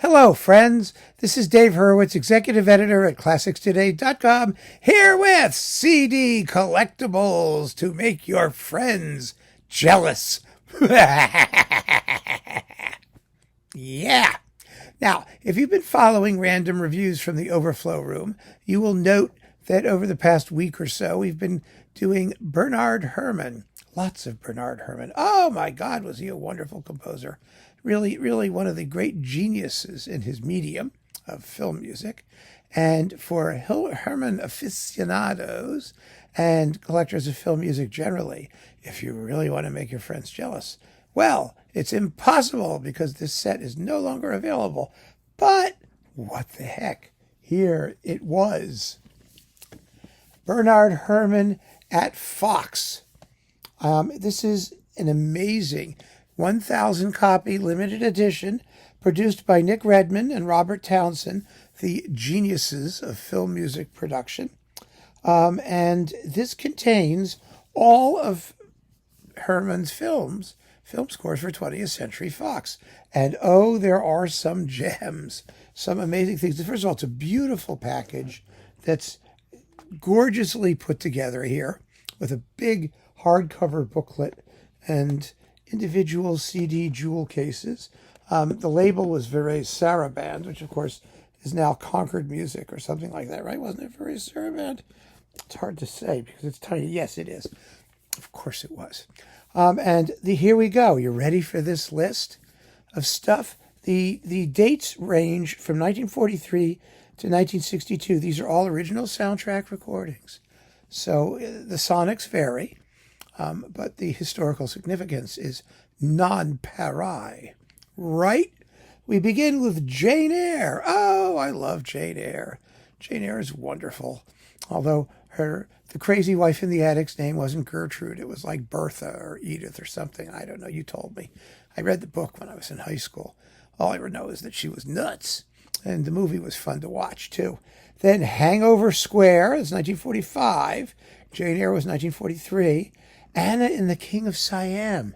Hello, friends. This is Dave Hurwitz, executive editor at ClassicsToday.com, here with CD Collectibles to make your friends jealous. Yeah. Now, if you've been following random reviews from the Overflow Room, you will note that over the past week or so, we've been doing Bernard Herrmann. Lots of Bernard Herrmann. Oh my God, was he a wonderful composer. Really one of the great geniuses in his medium of film music. And for Herrmann aficionados and collectors of film music generally, if you really want to make your friends jealous, well, it's impossible because this set is no longer available. But what the heck? Here it was. Bernard Herrmann at Fox. This is an amazing 1,000 copy limited edition produced by Nick Redman and Robert Townsend, the geniuses of film music production. And this contains all of Herrmann's film scores for 20th Century Fox. And oh, there are some gems, some amazing things. First of all, it's a beautiful package that's gorgeously put together here with a big hardcover booklet and individual CD jewel cases. The label was Vere's Saraband, which of course is now Concord Music or something like that, right? Wasn't it Vere's Saraband? It's hard to say because it's tiny. Yes, it is. Of course it was. And here we go. You ready for this list of stuff? The dates range from 1943 to 1962. These are all original soundtrack recordings. So the sonics vary. But the historical significance is non-pareil, right? We begin with Jane Eyre. Oh, I love Jane Eyre. Jane Eyre is wonderful. Although the crazy wife in the attic's name wasn't Gertrude. It was like Bertha or Edith or something. I don't know. You told me. I read the book when I was in high school. All I ever know is that she was nuts. And the movie was fun to watch, too. Then Hangover Square, that's 1945. Jane Eyre was 1943. Anna and the King of Siam,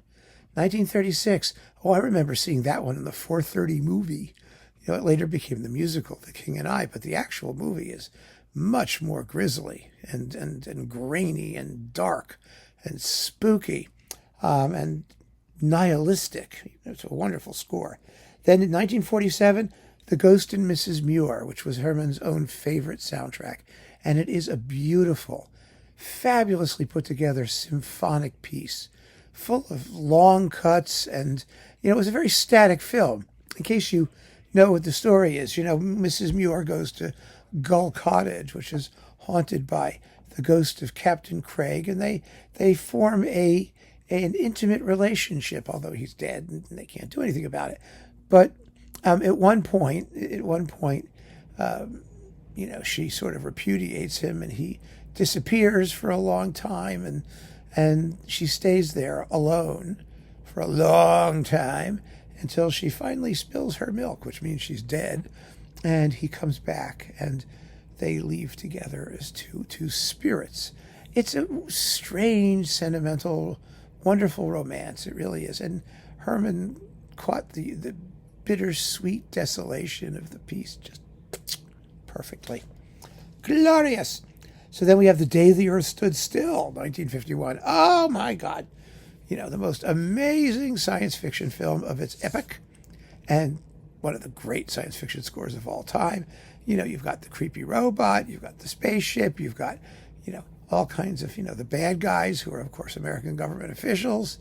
1936. Oh, I remember seeing that one in the 4:30 movie. You know, it later became the musical, The King and I, but the actual movie is much more grisly and grainy and dark and spooky and nihilistic. It's a wonderful score. Then in 1947, The Ghost and Mrs. Muir, which was Herrmann's own favorite soundtrack. And it is a beautiful, fabulously put together symphonic piece, full of long cuts, and it was a very static film. In case you know what the story is, Mrs. Muir goes to Gull Cottage, which is haunted by the ghost of Captain Craig, and they form an intimate relationship, although he's dead and they can't do anything about it. But at one point, she sort of repudiates him, and he disappears for a long time, and she stays there alone for a long time until she finally spills her milk, which means she's dead, and he comes back, and they leave together as two spirits. It's a strange, sentimental, wonderful romance. It really is. And Herrmann caught the bittersweet desolation of the piece just perfectly. Glorious. So then we have The Day the Earth Stood Still, 1951. Oh, my God. The most amazing science fiction film of its epoch and one of the great science fiction scores of all time. You've got the creepy robot, you've got the spaceship, you've got, all kinds of, the bad guys who are, of course, American government officials.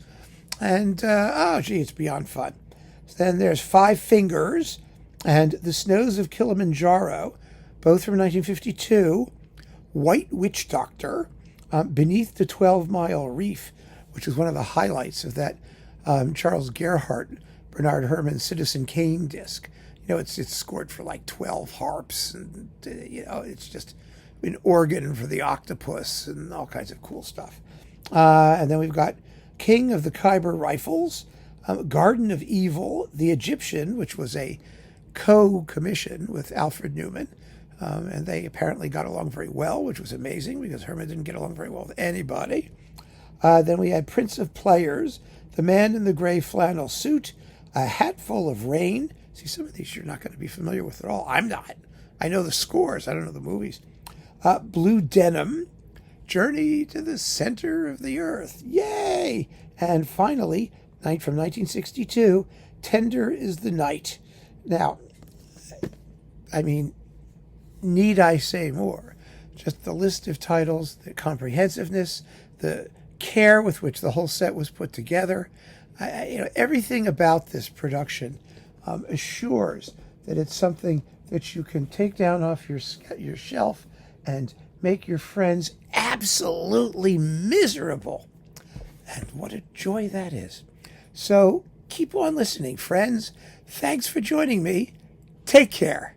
And, it's beyond fun. So then there's Five Fingers and The Snows of Kilimanjaro, both from 1952. White Witch Doctor, Beneath the 12-Mile Reef, which is one of the highlights of that Charles Gerhardt, Bernard Herrmann Citizen Kane disc. It's scored for like 12 harps, and, it's just an organ for the octopus and all kinds of cool stuff. And then we've got King of the Khyber Rifles, Garden of Evil, The Egyptian, which was a co-commission with Alfred Newman. And they apparently got along very well, which was amazing because Herrmann didn't get along very well with anybody. Then we had Prince of Players, The Man in the Gray Flannel Suit, A Hat Full of Rain, See, some of these you're not going to be familiar with at all. I'm not. I know the scores. I don't know the movies. Blue Denim, Journey to the Center of the Earth. Yay! And finally, from 1962, Tender is the Night. Now, I mean, need I say more? Just the list of titles, the comprehensiveness, the care with which the whole set was put together. Everything about this production assures that it's something that you can take down off your shelf and make your friends absolutely miserable. And what a joy that is. So keep on listening, friends. Thanks for joining me. Take care.